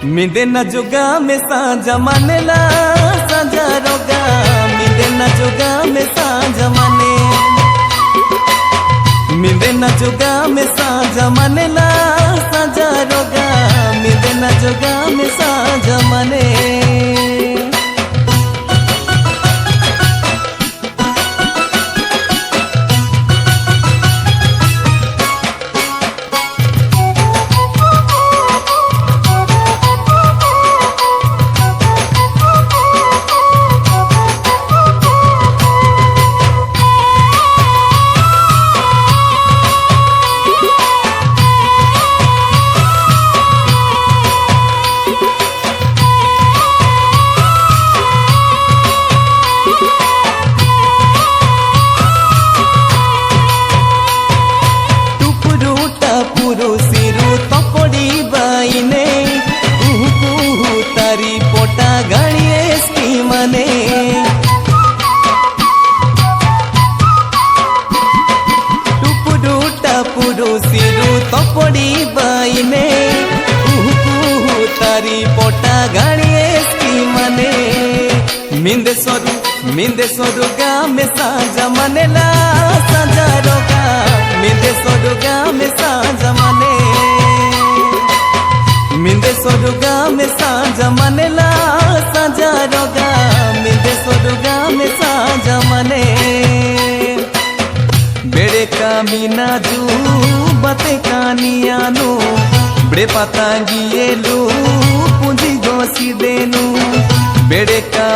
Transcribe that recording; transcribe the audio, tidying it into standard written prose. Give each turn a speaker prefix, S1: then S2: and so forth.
S1: मिंदे न जुगा में साजा मानेला साजा रोगा मिंदे न जुगा में साजा माने मिंदे न जुगा में साजा मानेला साजा रोगा मिंदे न जुगा में साजा माने पड़ी बाईने तारी पोटा गाड़िए की मने मिंदे सोरुगा में साजा मनेला साजा रोगा मिंदे सोरुगा में साजा मने मिंदे सोरुगा में साजा मनेला साजा रोगा मिंदे सोरुगा में साजा मने बेड़े का मीना जू बते कानियानो बड़े पतांगी ये लू पूंजी गोसी देनु बेड़े का